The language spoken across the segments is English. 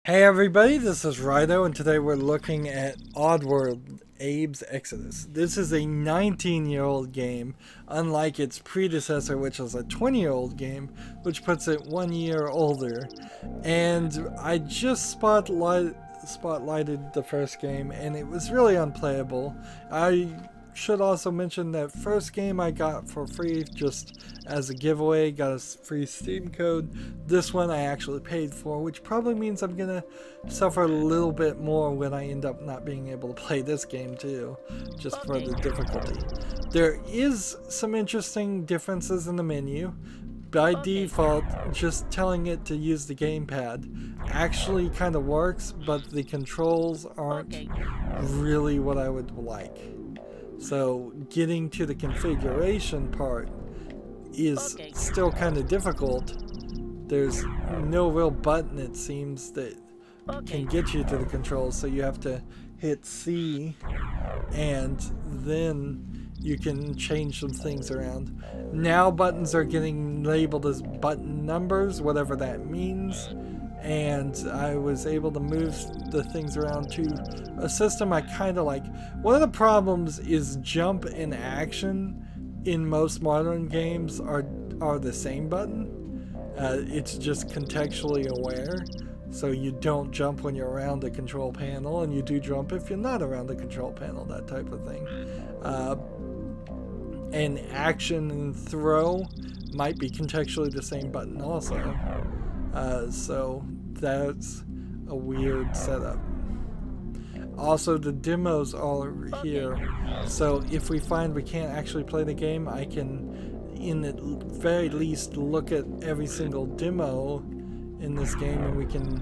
Hey everybody, this is Rydo, and today we're looking at Oddworld, Abe's Exoddus. This is a 19-year-old game, unlike its predecessor, which was a 20-year-old game, which puts it 1 year older. And I just spotlighted the first game, and it was really unplayable. I should also mention that first game I got for free just as a giveaway, got a free Steam code. This one I actually paid for, which probably means I'm gonna suffer a little bit more when I end up not being able to play this game too, just for the difficulty. There is some interesting differences in the menu. By default, just telling it to use the gamepad actually kind of works, but the controls aren't really what I would like. So getting to the configuration part is still kind of difficult. There's no real button, it seems, that can get you to the controls, so you have to hit C and then you can change some things around. Now buttons are getting labeled as button numbers, whatever that means, and I was able to move the things around to a system I kind of like. One of the problems is jump and action in most modern games are the same button. It's just contextually aware, so you don't jump when you're around the control panel, and you do jump if you're not around the control panel, that type of thing. And action and throw might be contextually the same button also. So that's a weird setup. Also, the demos are here, so if we find we can't actually play the game, I can, in the very least, look at every single demo in this game, and we can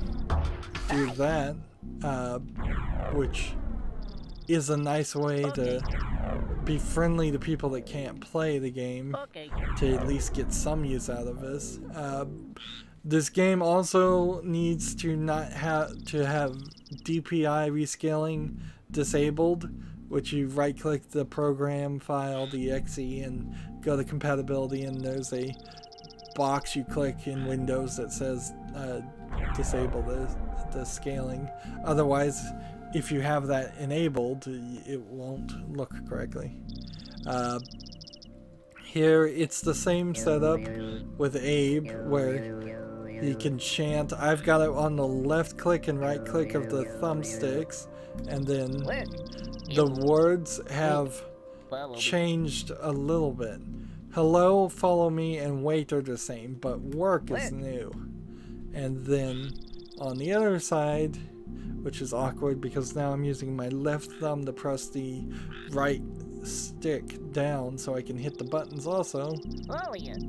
do that, which is a nice way to be friendly to people that can't play the game, to at least get some use out of this. This game also needs to not have DPI rescaling disabled, which you right click the program file, the exe, and go to compatibility, and there's a box you click in Windows that says disable the scaling. Otherwise, if you have that enabled, it won't look correctly. Here it's the same setup with Abe, where you can chant. I've got it on the left click and right click of the thumbsticks, and then the words have changed a little bit. Hello, follow me, and wait are the same, but work is new. And then on the other side, which is awkward because now I'm using my left thumb to press the right stick down so I can hit the buttons also.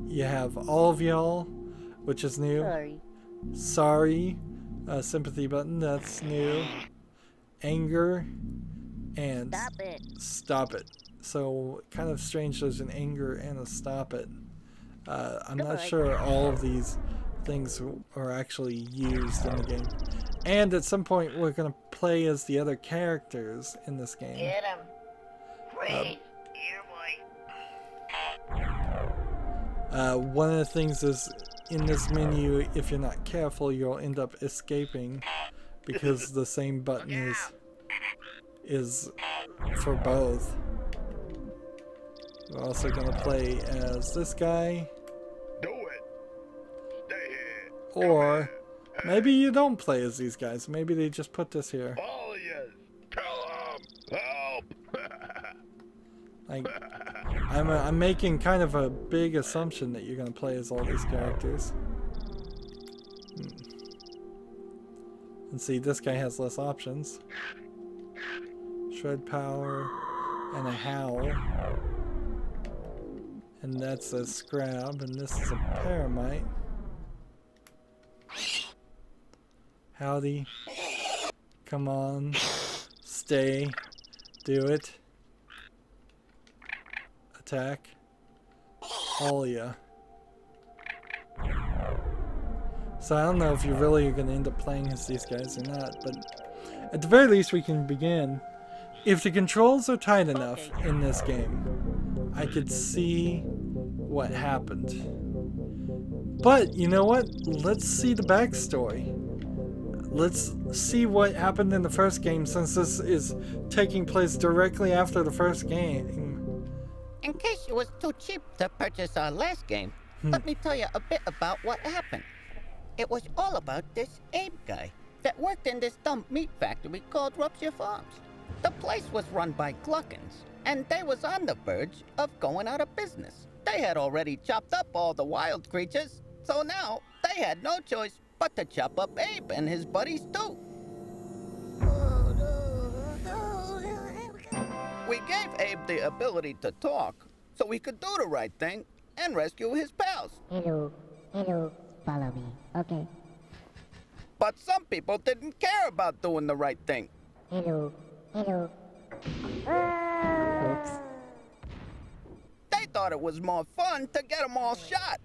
You have all of y'all, which is new. Sorry. Sympathy button, that's new. Anger and stop it. So kind of strange there's an anger and a stop it. I'm not sure all of these things are actually used in the game. And at some point we're going to play as the other characters in this game. Get him. Wait. One of the things is, in this menu, if you're not careful, you'll end up escaping because the same button is for both. We're also going to play as this guy. Do it. Stay here. Or maybe you don't play as these guys. Maybe they just put this here. All of you. Tell them. Help. Like, I'm making kind of a big assumption that you're going to play as all these characters. And see, this guy has less options. Shred power and a howl. And that's a scrab, and this is a paramite. Howdy. Come on. Stay. Do it. Attack. Oh yeah. So I don't know if you really are going to end up playing as these guys or not, but at the very least we can begin. If the controls are tight enough in this game, I could see what happened. But you know what? Let's see the backstory. let's see what happened in the first game, since this is taking place directly after the first game. In case it was too cheap to purchase our last game, let me tell you a bit about what happened. It was all about this Abe guy that worked in this dumb meat factory called Rupture Farms. The place was run by Gluckins, and they was on the verge of going out of business. They had already chopped up all the wild creatures, so now they had no choice but to chop up Abe and his buddies too. We gave Abe the ability to talk, so he could do the right thing and rescue his pals. Hello, follow me, okay. But some people didn't care about doing the right thing. Hello. Oops. They thought it was more fun to get them all shot.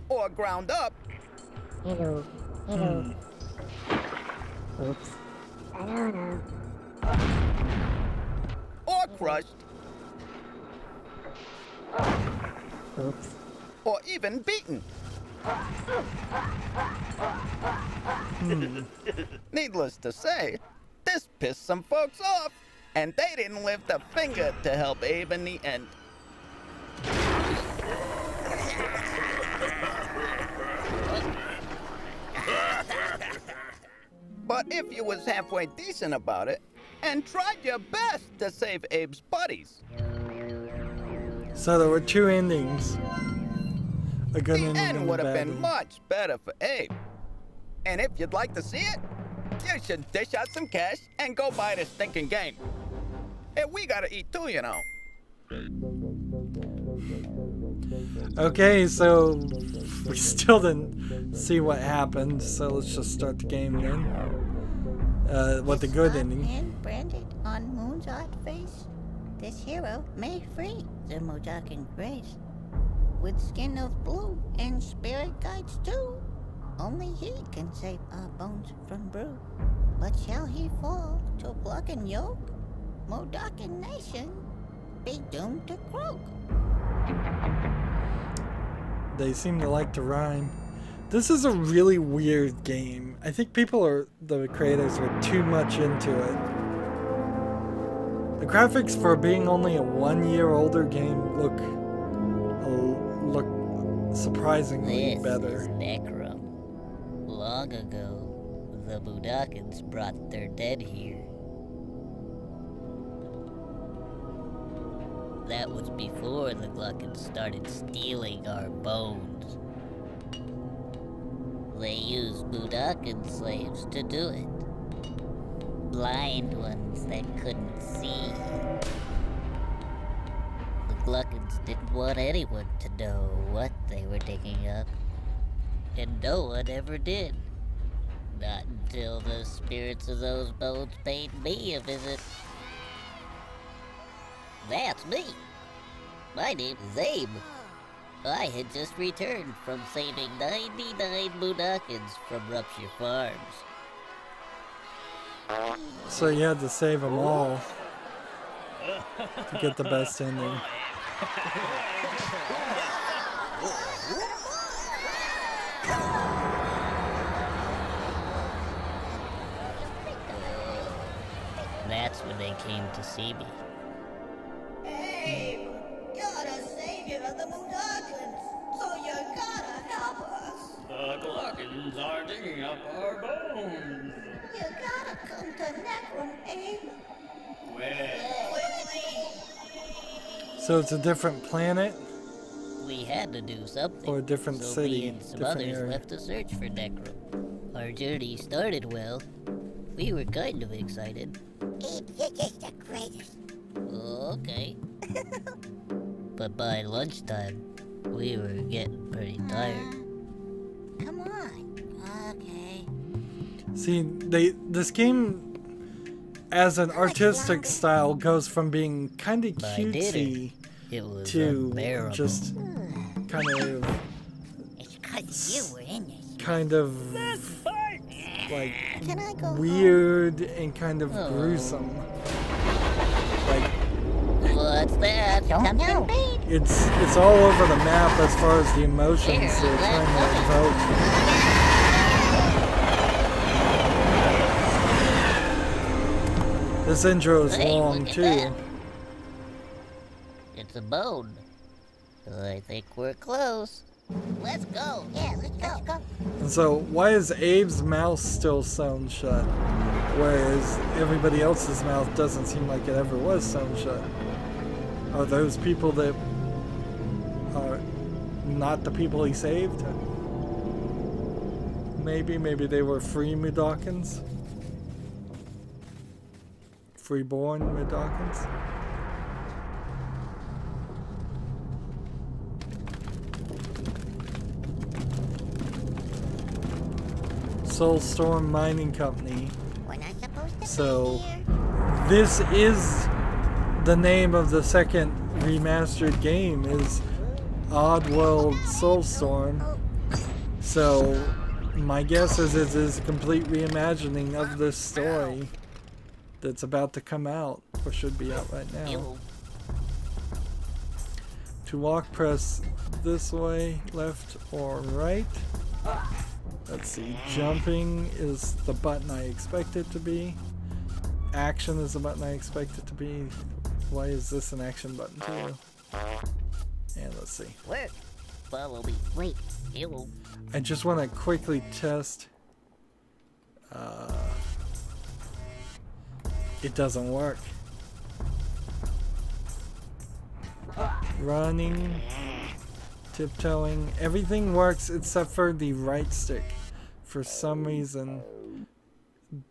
Or ground up. Hello. Oops. I don't know. Or crushed. Oops. Or even beaten. Needless to say, this pissed some folks off, and they didn't lift a finger to help Abe in the end. But if you was halfway decent about it, and tried your best to save Abe's buddies. So there were two endings. A good The ending end and a would have bad been ending. much better for Abe. And if you'd like to see it, you should dish out some cash and go buy this stinking game. And we gotta eat too, you know. Okay, so we still didn't see what happened, so let's just start the game then. With the good ending. And branded on Moon's odd face, this hero may free the Mudokon race. With skin of blue and spirit guides too, only he can save our bones from brew. But shall he fall to pluck and yoke? Mudokon nation be doomed to croak. They seem to like to rhyme. This is a really weird game. I think the creators were too much into it. The graphics for being only a 1 year older game look surprisingly This better. is Necrum. Long ago, the Mudokons brought their dead here. That was before the Gluckons started stealing our bones. They used Mudokon slaves to do it. Blind ones that couldn't see. The Gluckons didn't want anyone to know what they were digging up. And no one ever did. Not until the spirits of those bones paid me a visit. That's me. My name is Abe. I had just returned from saving 99 Mudokons from Rupture Farms. So you had to save them all to get the best ending. That's when they came to see me. Abe, you're the savior of the Mudokons, so you gotta help us. The Gluckons are digging up our bones. You gotta come to Necrum, Abe. Quickly. So it's a different planet? We had to do something. Or a different so city, me and some different others area. left to search for Necrum. Our journey started well. We were kind of excited. Abe, you're just the greatest. Okay. But by lunchtime, we were getting pretty tired. Come on. Okay. See, this game, as an artistic style, goes from being kind of By cutesy dinner, it was to unbearable. just kind of, It's 'cause you were in this. like Can I go weird and kind of Oh. gruesome. Like What's that? Something big. it's all over the map as far as the emotions Here, they're trying to that's evoke. This intro is Hey, long look at too. that. It's a bone. I think we're close. Let's go. Yeah, let's go. And so, why is Abe's mouth still sewn shut, whereas everybody else's mouth doesn't seem like it ever was sewn shut? Are those people that are not the people he saved? Maybe they were free Mudokons? Freeborn Mudokons? SoulStorm Mining Company. We're not supposed to So, be here. this is the name of the second remastered game, is Oddworld SoulStorm. So, my guess is it is a complete reimagining of this story that's about to come out, or should be out right now. Ew. To walk, press this way, left or right. Let's see, jumping is the button I expect it to be. Action is the button I expect it to be. Why is this an action button too? And let's see. Work. Follow me. Wait. Ew. I just want to quickly test. It doesn't work. Running, tiptoeing, everything works except for the right stick. For some reason,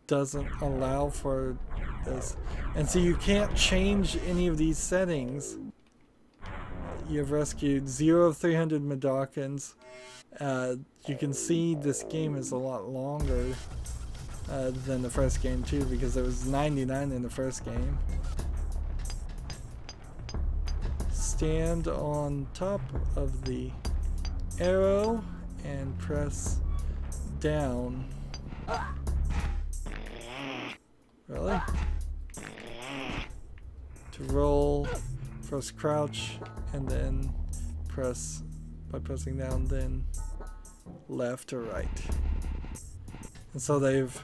doesn't allow for this. And so you can't change any of these settings. You've rescued 0 of 300 Mudokons. You can see this game is a lot longer than the first game too, because it was 99 in the first game. Stand on top of the arrow and press down. Really? To roll, press crouch, and then press, by pressing down, then left or right. And so they've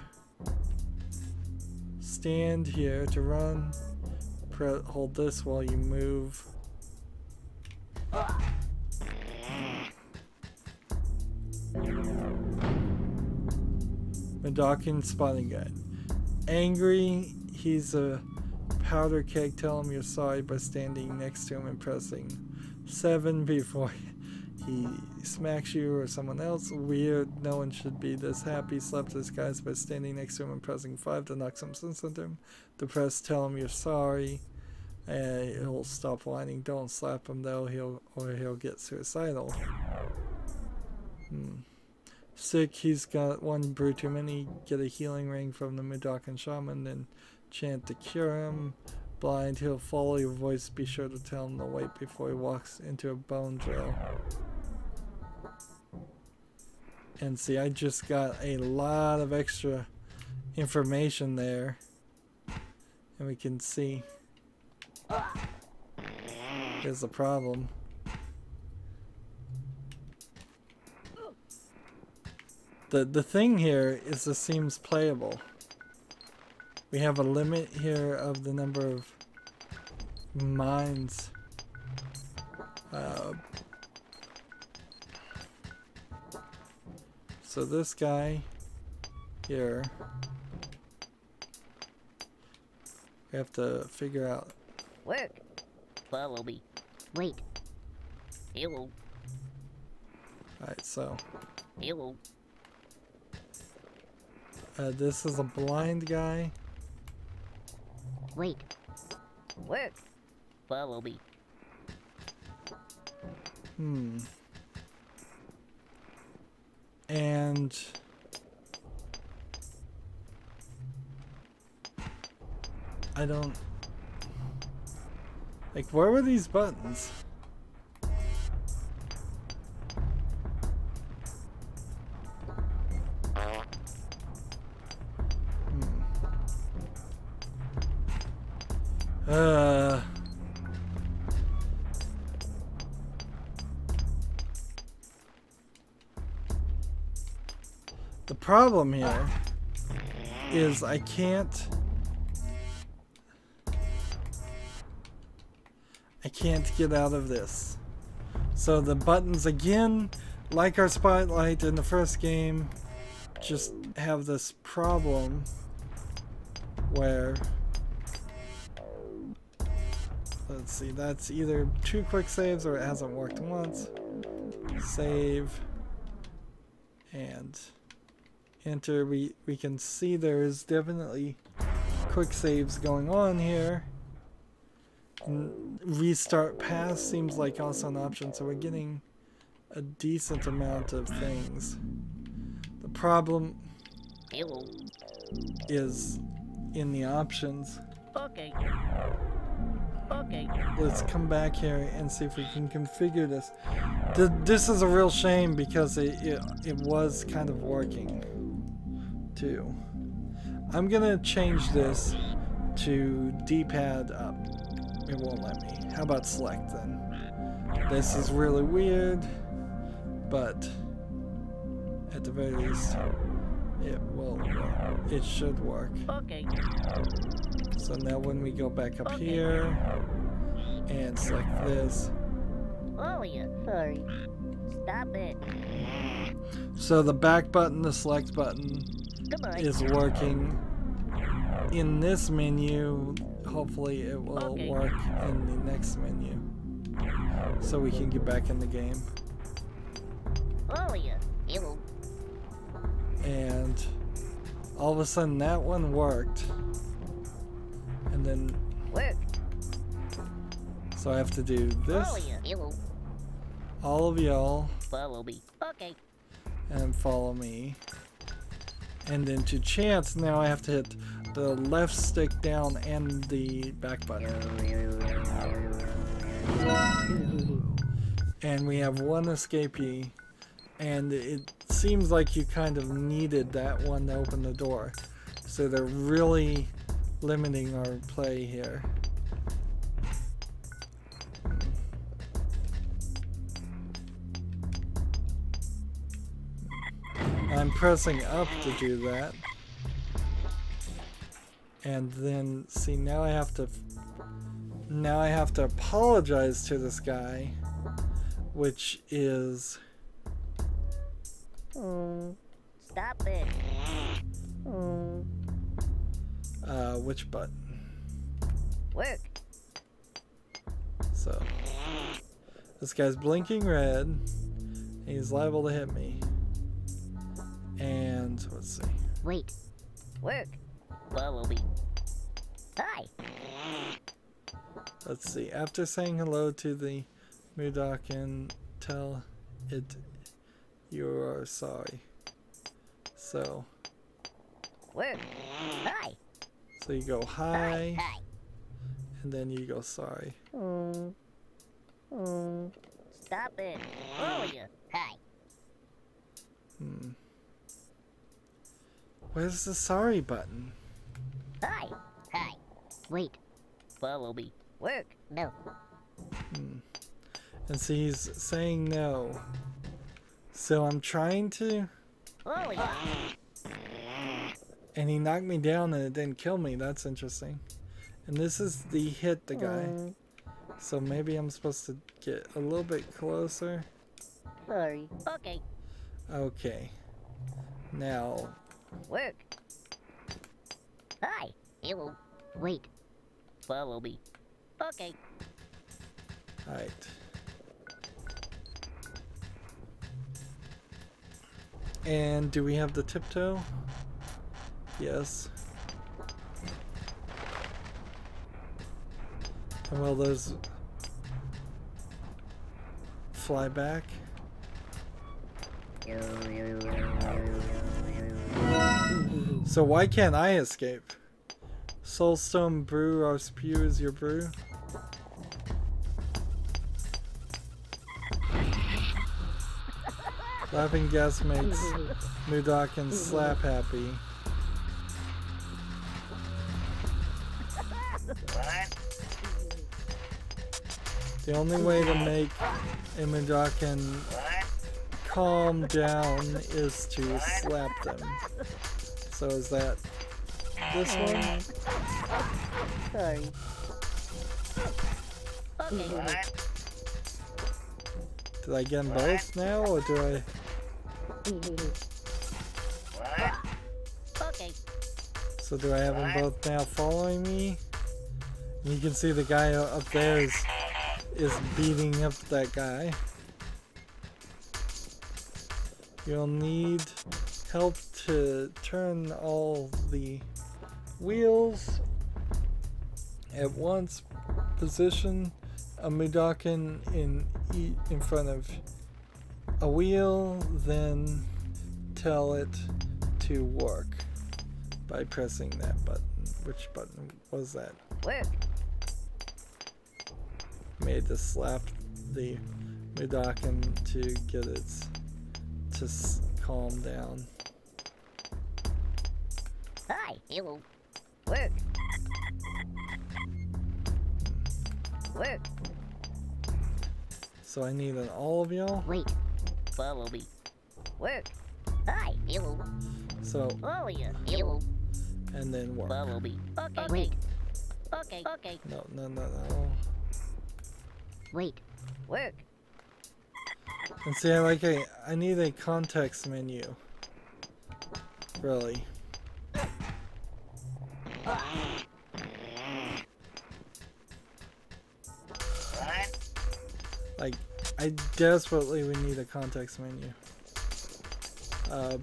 stand here to run, hold this while you move. Mudokon spotting guide. Angry, he's a powder keg. Tell him you're sorry by standing next to him and pressing 7 before he smacks you or someone else. Weird, no one should be this happy. Slap this guy by standing next to him and pressing 5 to knock some sense into him. To press tell him you're sorry. He'll stop whining. Don't slap him though, he'll get suicidal. Sick, he's got 1 brew too many. Get a healing ring from the Mudokon shaman, then chant to cure him. Blind, he'll follow your voice. Be sure to tell him to wait before he walks into a bone drill. And see, I just got a lot of extra information there. And we can see. Here's the problem. The thing here is this seems playable. We have a limit here of the number of mines. So this guy here, we have to figure out. Work. Follow me. Wait. Ew. Alright, so Ew. this is a blind guy. Wait. Work. Follow me. And I don't like, where were these buttons? The problem here is I can't I can't get out of this. So the buttons again, like our spotlight in the first game, just have this problem where, let's see, that's either 2 quick saves or it hasn't worked once. Save and enter. We can see there's definitely quick saves going on here. And restart pass seems like also an option, so we're getting a decent amount of things. The problem is in the options. Okay. Okay. Let's come back here and see if we can configure this. This is a real shame because it was kind of working too. I'm gonna change this to D-pad up. It won't let me. How about select then? This is really weird, but at the very least, it will work. It should work. Okay. So now when we go back up here and select this. Oh yeah, sorry. Stop it. So the back button, the select button Goodbye. is working. In this menu, hopefully it will work in the next menu. So we can get back in the game. Oh yeah. Hello. And all of a sudden that one worked. And then Work. so I have to do this. Oh yeah. Hello. All of y'all Follow me. Okay. and follow me. And then to chance, now I have to hit the left stick down and the back button. And we have one escapee, and it seems like you kind of needed that one to open the door. So they're really limiting our play here. I'm pressing up to do that. And then see, now I have to apologize to this guy, which is Stop it. which button? Work. So this guy's blinking red. He's liable to hit me. And let's see. Wait. Work. Follow me. Hi. Let's see. After saying hello to the Mudokon, tell it you are sorry. So. Work. Hi. So you go hi, Hi. and then you go sorry. Stop it. Oh yeah. Hi. Where's the sorry button? Hi. Hi. Wait. Follow me. Work. No. And see, he's saying no. So I'm trying to, Oh yeah. and he knocked me down and it didn't kill me. That's interesting. And this is the hit the guy. So maybe I'm supposed to get a little bit closer. Sorry. Okay. Okay. Now, Work. Hi. Hello. Wait. Follow me. Okay. alright. And do we have the tiptoe? Yes. And will those fly back? So why can't I escape? SoulStorm Brew, our spew is your brew? Laughing gas makes Mudokon slap happy. The only way to make a Mudokon calm down is to slap them. So is that this one? Sorry. Okay. Did I get them both now, or do I? Okay. So do I have them both now following me? And you can see the guy up there is beating up that guy. You'll need help to turn all the wheels at once. Position a Mudokon in front of a wheel, then tell it to work by pressing that button. Which button was that? Work. Made to slap the Mudokon to get it to calm down. Hi. Hello. Work. Work. So I need an all of y'all. Wait. Follow me. Work. Hi. Hello. So Follow you. Hello. and then work. Follow me. Okay. Wait. Okay. Okay. No. Wait. Work. And see, I need a context menu. Really. Like, I desperately would need a context menu. I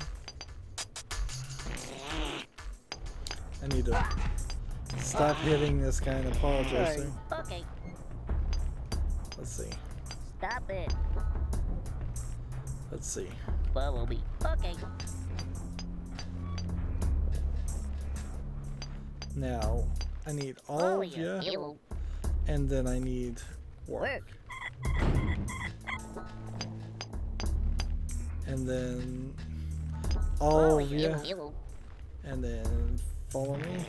need to stop hitting this guy and apologize to him. Okay. Let's see. Stop it. Let's see. Follow me. Okay. Now, I need all of you, Hello. and then I need work. Work. And then all of you, Hello. and then follow me.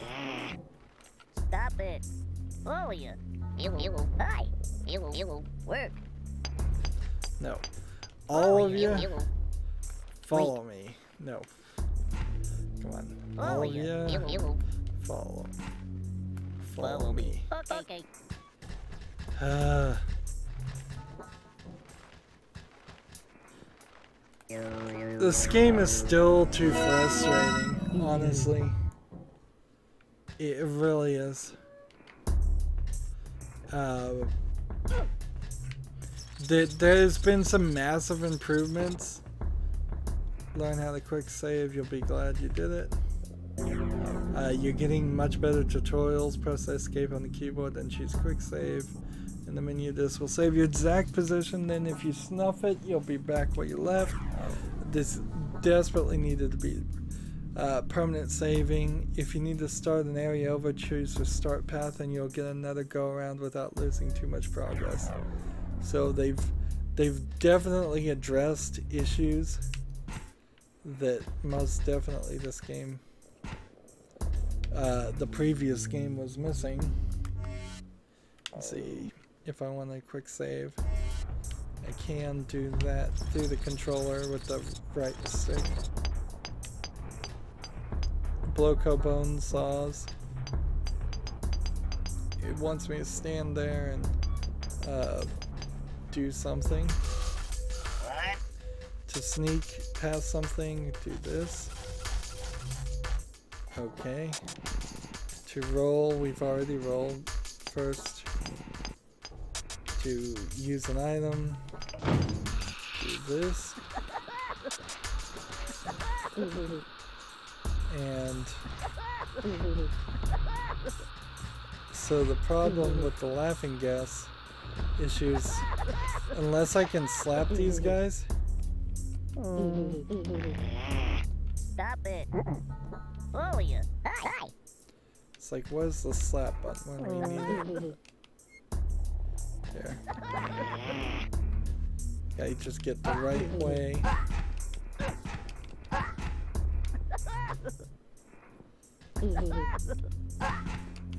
Stop it. Follow you. Hello. Hi. Hello. Work. No. All of you, Hello. follow me. No. Come on. All of you, Hello. follow. Follow me. Okay. This game is still too frustrating, honestly. It really is. There's been some massive improvements. Learn how to quick save, you'll be glad you did it. You're getting much better tutorials. Press escape on the keyboard and choose quick save. In the menu, this will save your exact position. Then if you snuff it, you'll be back where you left. This desperately needed to be permanent saving. If you need to start an area over, choose restart path and you'll get another go around without losing too much progress. So they've definitely addressed issues that most definitely this game, the previous game, was missing. Let's see if I want a quick save. I can do that through the controller with the right stick. Bloco bone saws. It wants me to stand there and do something. What? To sneak past something, do this. Okay. To roll, we've already rolled first. To use an item, do this. And so the problem with the laughing gas issues, unless I can slap these guys. Stop it. Follow you. Hi. It's like, where's the slap button when we need it? There. Gotta just get the right way.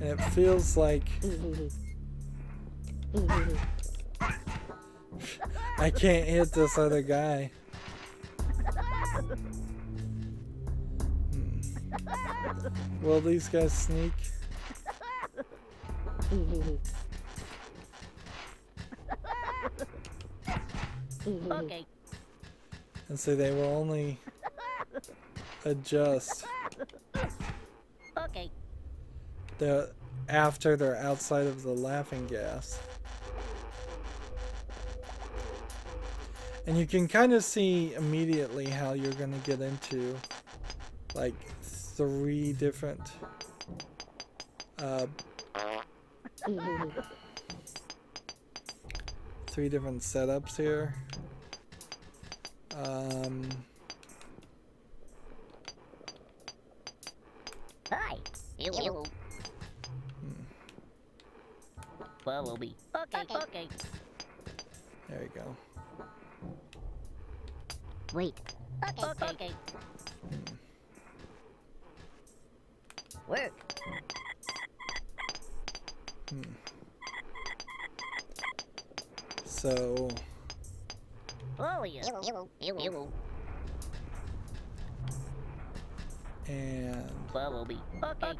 And it feels like I can't hit this other guy. Will these guys sneak? Okay. And so they will only adjust Okay. after they're outside of the laughing gas. And you can kind of see immediately how you're going to get into like 3 different setups here. Hi. Hello. Follow me. Okay. There you go. Wait. Okay. Work. So Oh yeah. Hello. and Follow me. Okay.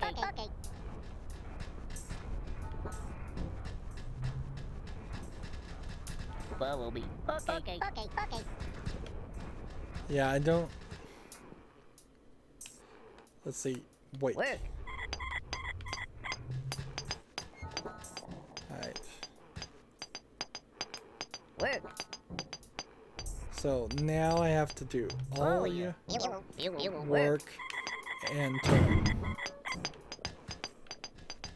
Follow me. Okay. yeah, I don't. Let's see. Wait. Work. Alright. Work. So now I have to do all yeah. your work and turn.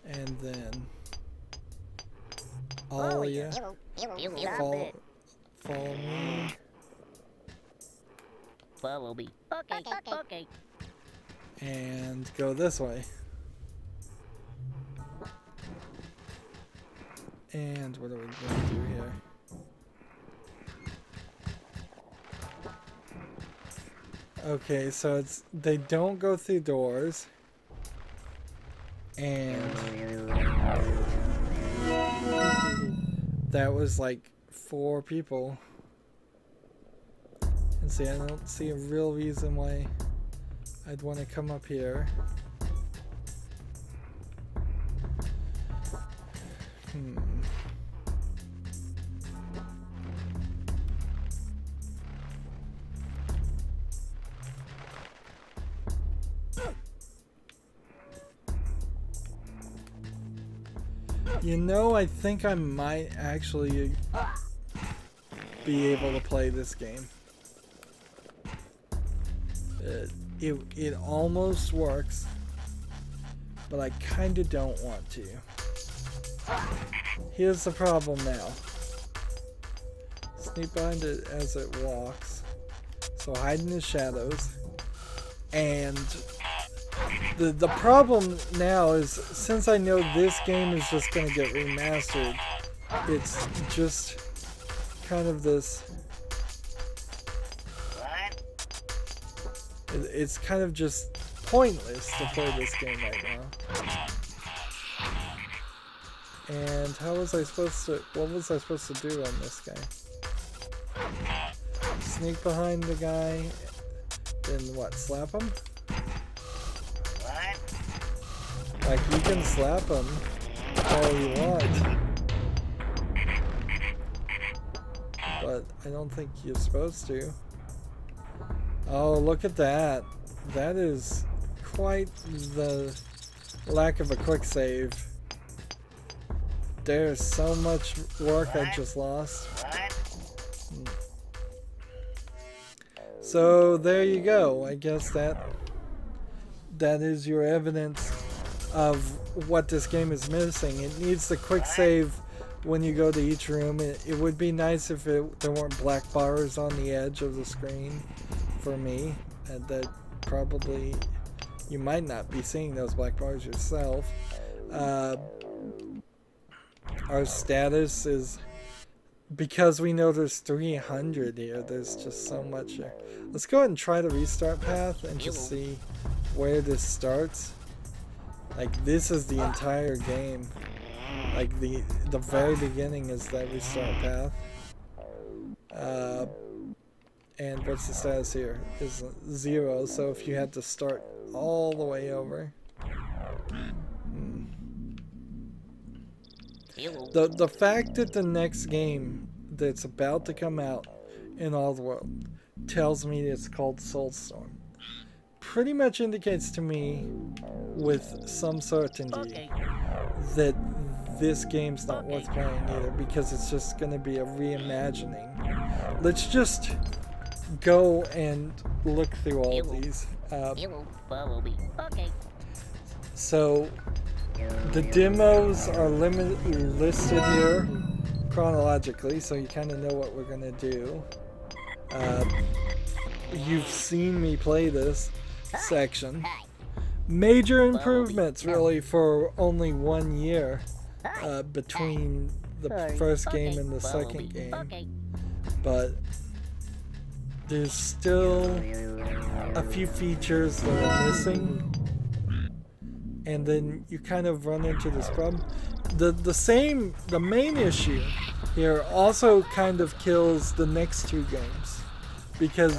And then all you follow me. Follow me. Okay. And go this way. And what are we going to do here? Okay, so it's they don't go through doors. And that was like 4 people. And see, I don't see a real reason why I'd want to come up here. You know, I think I might actually be able to play this game. It almost works, but I kind of don't want to. Here's the problem now. Sneak behind it as it walks. So hide in the shadows. And the problem now is, since I know this game is just going to get remastered, it's just kind of this... It's kind of just pointless to play this game right now. And how was I supposed to... What was I supposed to do on this guy? Sneak behind the guy, then what, slap him? Like, you can slap him all you want, but I don't think you're supposed to. Oh, look at that. That is quite the lack of a quick save. There's so much work I just lost. So there you go. I guess that is your evidence of what this game is missing. It needs the quick save when you go to each room. It would be nice if there weren't black bars on the edge of the screen for me, and that probably you might not be seeing those black bars yourself. Our status is, because we know there's 300 here, there's just so much here. Let's go ahead and try the restart path and just see where this starts. Like, this is the entire game. Like, the very beginning is that restart path. And what's the status here? Is 0, so if you had to start all the way over. The fact that the next game that's about to come out in Oddworld tells me it's called SoulStorm. Pretty much indicates to me with some certainty that this game's not worth playing either, because it's just going to be a reimagining. Let's just go and look through all of these. So the demos are listed here chronologically, so you kind of know what we're going to do. You've seen me play this section. Major improvements really for only 1 year between the first game and the second game, but there's still a few features that are missing, and then you kind of run into this problem. The main issue here also kind of kills the next two games, because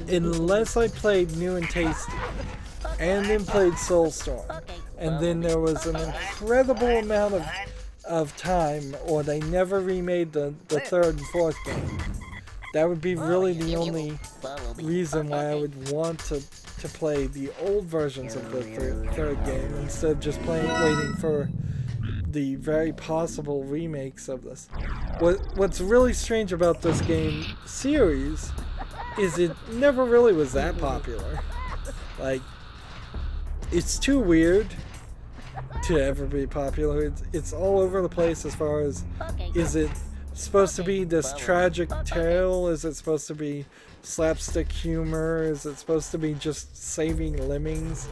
unless I played New and Tasty and then played SoulStorm, and then there was an incredible amount of time, or they never remade the third and fourth game, that would be really the only reason why I would want to play the old versions of the third game instead of just waiting for the very possible remakes of this. What's really strange about this game series is it never really was that popular. Like, it's too weird to ever be popular. It's all over the place as far as, is it supposed to be this tragic tale? Is it supposed to be slapstick humor? Is it supposed to be just saving lemmings?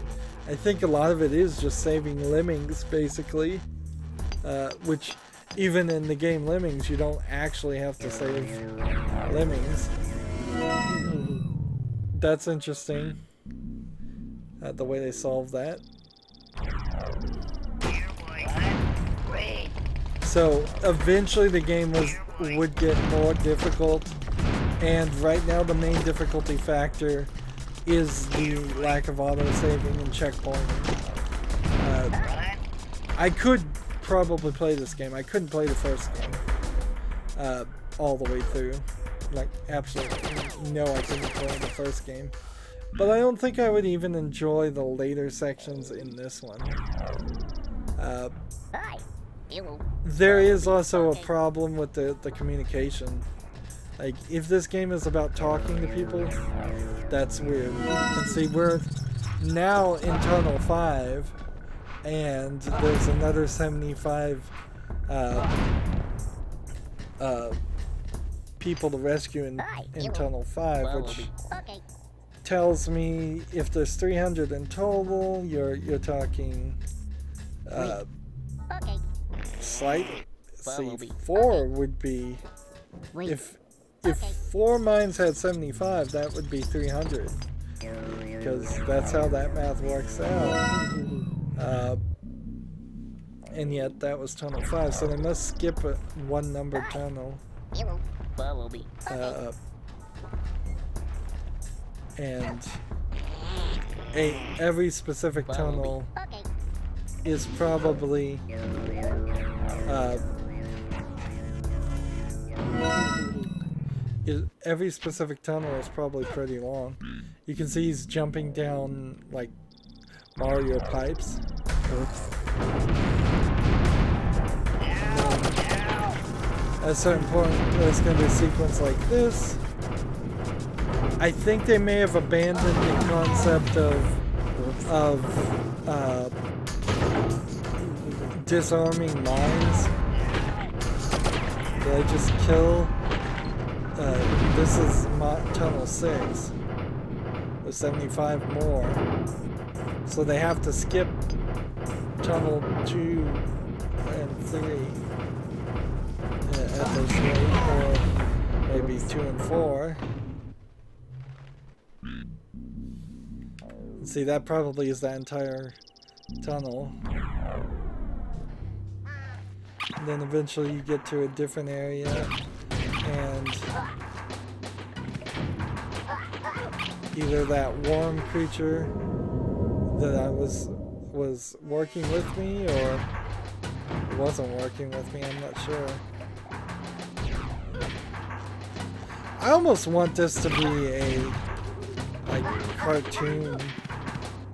I think a lot of it is just saving lemmings, basically. Which, even in the game Lemmings, you don't actually have to save lemmings. That's interesting, the way they solved that. So eventually the game would get more difficult, and right now the main difficulty factor is the lack of auto-saving and checkpointing. I could probably play this game. I couldn't play the first game all the way through. Like, absolutely no, I couldn't play the first game. But I don't think I would even enjoy the later sections in this one. There is also a problem with the communication. Like, if this game is about talking to people, that's weird. And see, we're now in Tunnel 5, and there's another 75 people to rescue in Tunnel 5, which tells me if there's 300 in total, you're talking slightly. See, 4 would be, if 4 mines had 75, that would be 300, because that's how that math works out. And yet that was Tunnel 5, so they must skip a one-numbered tunnel. And every specific tunnel is probably every specific tunnel is probably pretty long. You can see he's jumping down like Mario pipes. At a certain point, there's going to be a sequence like this. I think they may have abandoned the concept of disarming mines. Did I just kill? This is Tunnel 6. There's 75 more. So they have to skip Tunnel 2 and 3 at this rate, or maybe 2 and 4. See, that probably is that entire tunnel. And then eventually you get to a different area, and either that worm creature that I was working with me, or it wasn't working with me, I'm not sure. I almost want this to be a like cartoon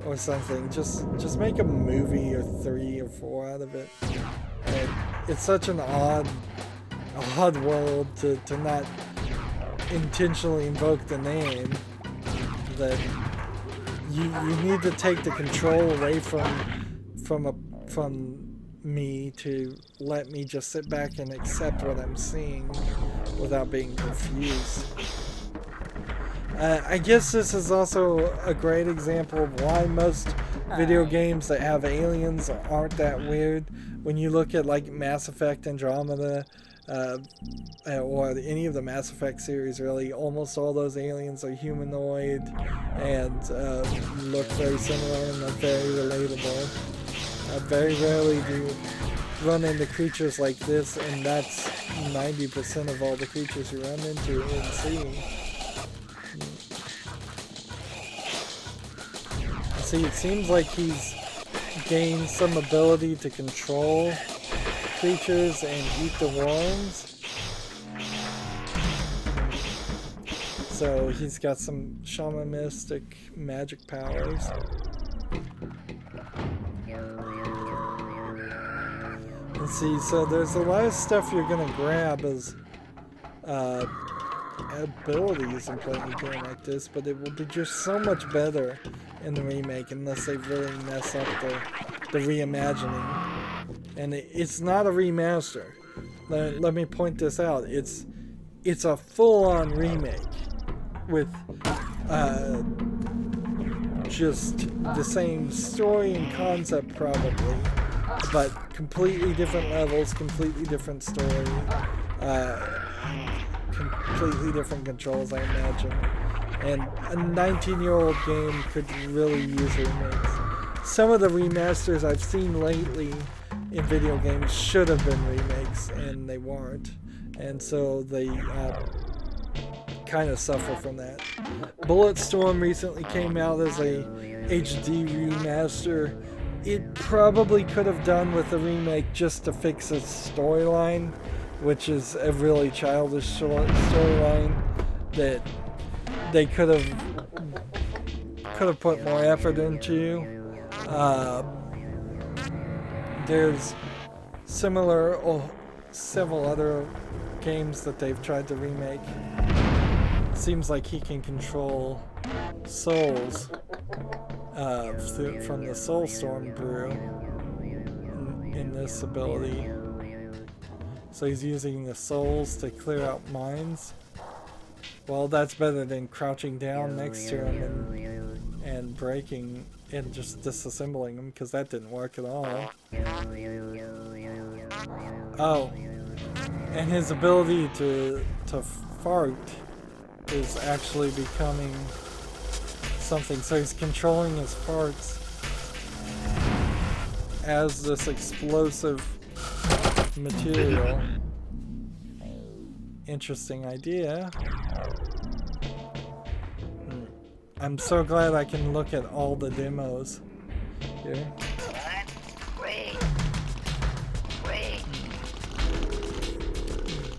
or something. Just make a movie or 3 or 4 out of it. And it's such an odd world to not intentionally invoke the name that you need to take the control away from me to let me just sit back and accept what I'm seeing without being confused. I guess this is also a great example of why most video games that have aliens aren't that weird. When you look at like Mass Effect Andromeda, or any of the Mass Effect series really, almost all those aliens are humanoid and look very similar and are very relatable. Very rarely do you run into creatures like this, and that's 90% of all the creatures you run into in sea. See, it seems like he's gained some ability to control creatures and eat the worms. So he's got some shamanistic magic powers. And see, so there's a lot of stuff you're gonna grab as abilities in playing a game like this, but it will be just so much better in the remake unless they really mess up the reimagining. And it's not a remaster. Let me point this out. It's a full-on remake with just the same story and concept probably, but completely different levels, completely different story, completely different controls, I imagine. And a 19-year-old game could really use remakes. Some of the remasters I've seen lately in video games should have been remakes, and they weren't. And so they kind of suffer from that. Bulletstorm recently came out as a HD remaster. It probably could have done with a remake just to fix its storyline, which is a really childish storyline that they could have put more effort into. There's several other games that they've tried to remake. Seems like he can control souls from the SoulStorm Brew in this ability. So he's using the souls to clear out mines. Well, that's better than crouching down next to him and breaking and just disassembling him, because that didn't work at all. Oh, and his ability to fart is actually becoming something. So he's controlling his farts as this explosive material. Interesting idea. I'm so glad I can look at all the demos here.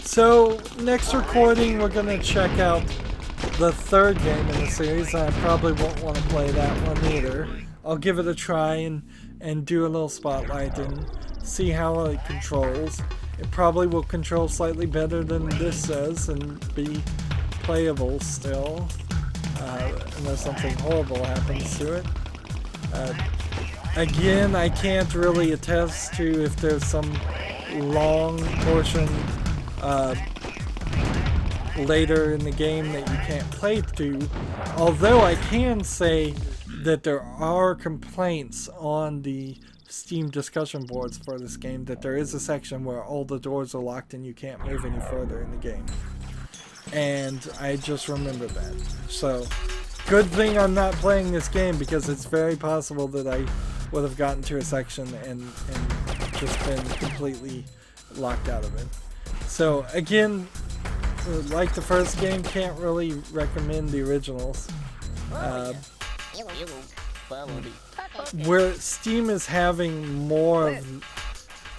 So, next recording we're going to check out the 3rd game in the series. I probably won't want to play that one either. I'll give it a try and do a little spotlight and see how it controls. It probably will control slightly better than this does and be playable still. Unless something horrible happens to it. Again, I can't really attest to if there's some long portion later in the game that you can't play through. Although I can say that there are complaints on the Steam discussion boards for this game that there is a section where all the doors are locked and you can't move any further in the game. And I just remembered that. So, good thing I'm not playing this game, because it's very possible that I would have gotten to a section and just been completely locked out of it. So, again, like the first game, can't really recommend the originals. Where Steam is having more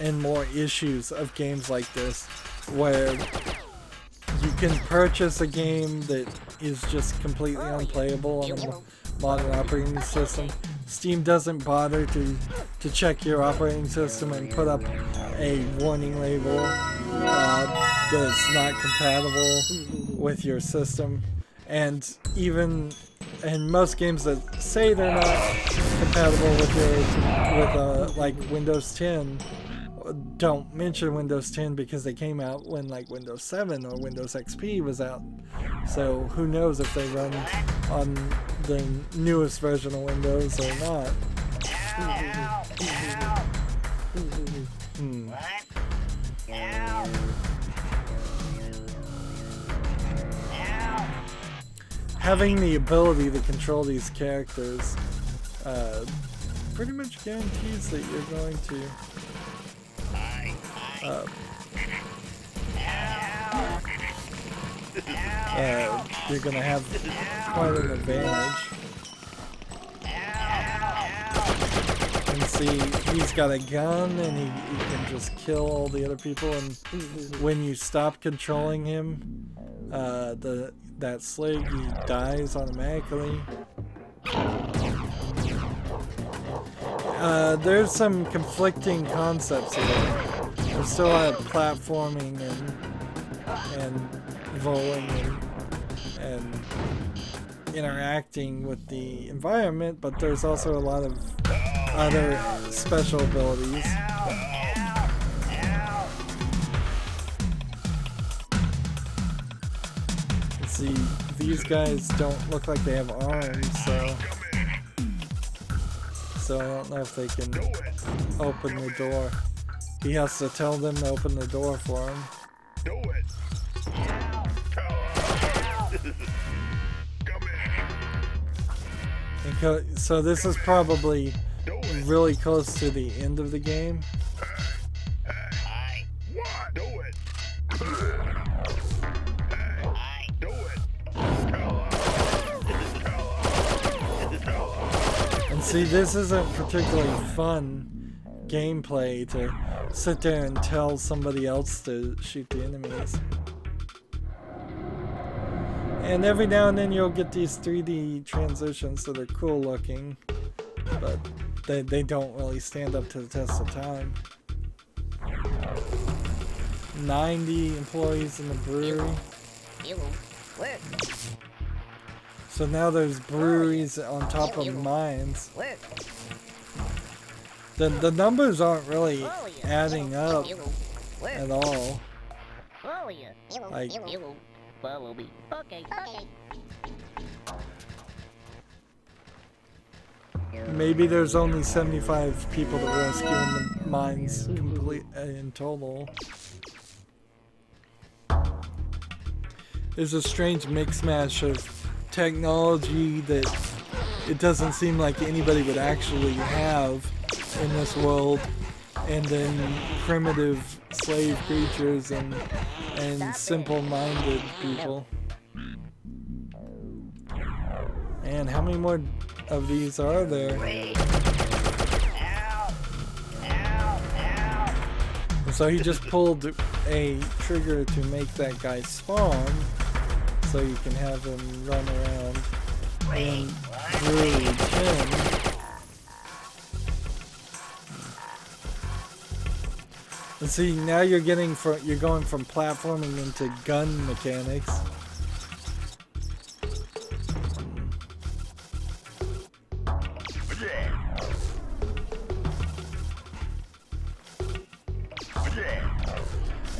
and more issues of games like this, where You can purchase a game that is just completely unplayable on a modern operating system. Steam doesn't bother to check your operating system and put up a warning label that it's not compatible with your system. And even in most games that say they're not compatible with like Windows 10, don't mention Windows 10 because they came out when like Windows 7 or Windows XP was out. So who knows if they run on the newest version of Windows or not. Having the ability to control these characters pretty much guarantees that you're going to you're gonna have quite an advantage. And see, he's got a gun and he can just kill all the other people, and when you stop controlling him, that Slig, he dies automatically. There's some conflicting concepts here. There's still a lot of platforming and rolling and interacting with the environment, but there's also a lot of other special abilities. Let's see, these guys don't look like they have arms, so I don't know if they can open the door. He has to tell them to open the door for him. Do it. And so this is probably really close to the end of the game. What? Do it. Do it. And see, this isn't particularly fun gameplay to sit there and tell somebody else to shoot the enemies. And every now and then you'll get these 3D transitions that are cool looking, but they don't really stand up to the test of time. 90 employees in the brewery. So now there's breweries on top of mines. The numbers aren't really adding up at all. Like, Follow me. Okay. maybe there's only 75 people to rescue in the mines in total. There's a strange mix-mash of technology that it doesn't seem like anybody would actually have in this world, and then primitive slave creatures and simple-minded people. And how many more of these are there? So he just pulled a trigger to make that guy spawn, so you can have him run around and brew him. And see, now you're going from platforming into gun mechanics.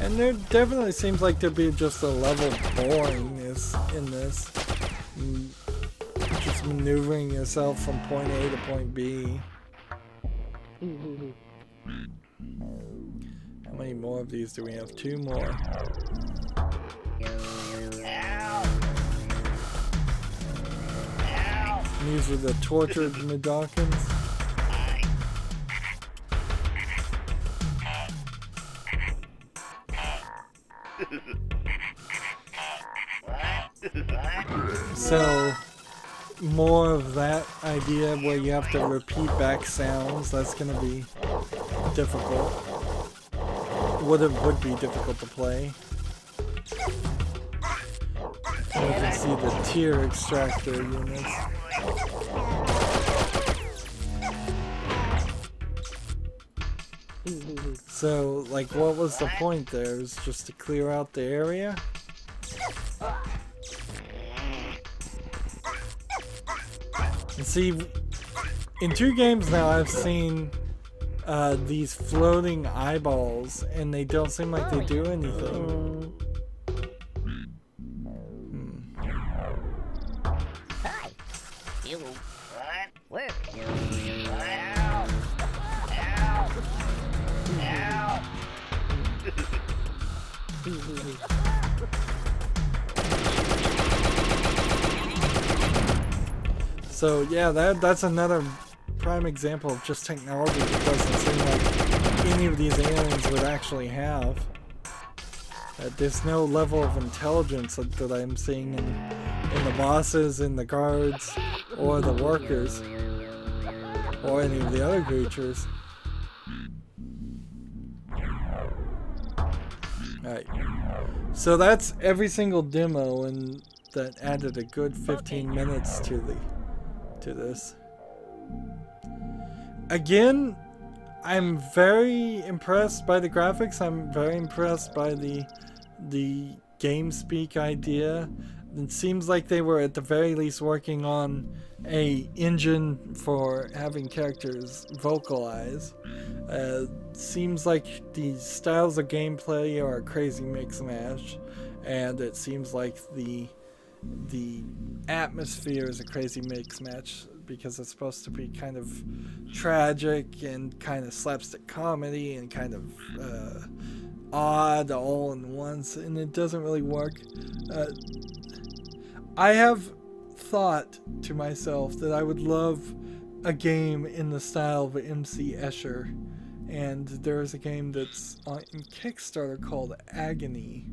And there definitely seems like there'd be just a level of boringness in this. Just maneuvering yourself from point A to point B. How many more of these do we have? 2 more. And these are the tortured Mudokons. So, more of that idea where you have to repeat back sounds, that's going to be difficult. Would be difficult to play. You can see the tier extractor units. So, like, what was the point there? It was just to clear out the area? And see, in 2 games now I've seen these floating eyeballs, and they don't seem like they do anything. Hi. You. What? Where? You. So yeah, that's another prime example of just technology that doesn't seem like any of these aliens would actually have. There's no level of intelligence that I'm seeing in the bosses, in the guards, or the workers, or any of the other creatures. Alright, so that's every single demo, and that added a good 15 minutes to this. Again, I'm very impressed by the graphics. I'm very impressed by the game speak idea. It seems like they were at the very least working on a engine for having characters vocalize. Seems like the styles of gameplay are a crazy mix mash, and it seems like the atmosphere is a crazy mix match, because it's supposed to be kind of tragic and kind of slapstick comedy and kind of odd all in once, and it doesn't really work. I have thought to myself that I would love a game in the style of MC Escher, and there's a game that's on Kickstarter called Agony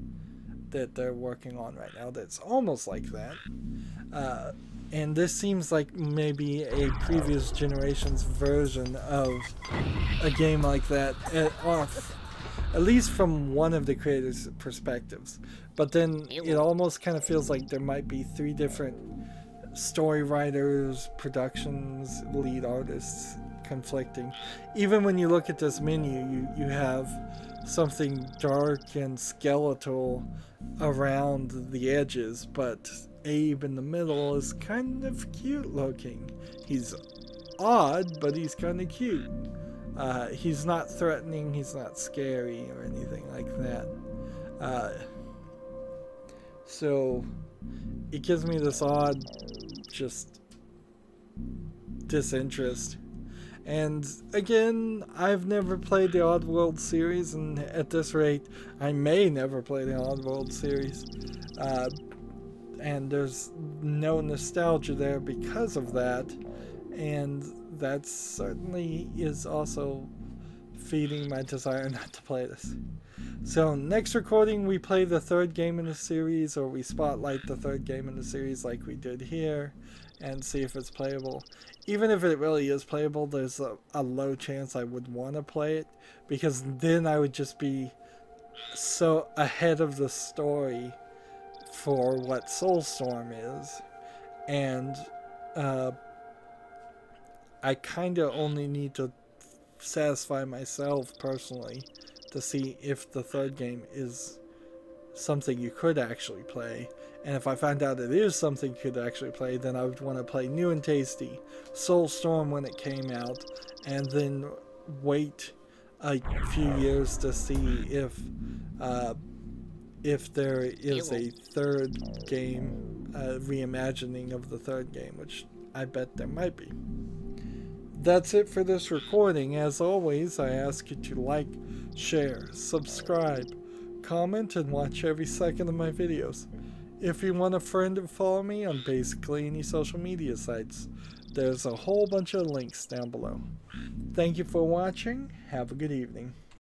that they're working on right now that's almost like that. And this seems like maybe a previous generation's version of a game like that, at least from one of the creators' perspectives. But then it almost kind of feels like there might be 3 different story writers, productions, lead artists conflicting. Even when you look at this menu, you have something dark and skeletal around the edges, but Abe in the middle is kind of cute looking. He's odd, but he's kind of cute. He's not threatening, he's not scary or anything like that. So it gives me this odd just disinterest. And again, I've never played the Oddworld series, and at this rate I may never play the Oddworld series. And there's no nostalgia there because of that, and that certainly is also feeding my desire not to play this. So next recording we play the 3rd game in the series, or we spotlight the 3rd game in the series like we did here, and see if it's playable. Even if it really is playable, there's a low chance I would want to play it, because then I would just be so ahead of the story for what SoulStorm is, and I kind of only need to satisfy myself personally to see if the 3rd game is something you could actually play. And if I find out it is something you could actually play, then I would want to play new and tasty SoulStorm when it came out, and then wait a few years to see if there is a 3rd game, reimagining of the 3rd game, which I bet there might be. That's it for this recording. As always, I ask you to like, share, subscribe, comment, and watch every second of my videos. If you want a friend and follow me on basically any social media sites, there's a whole bunch of links down below. Thank you for watching. Have a good evening.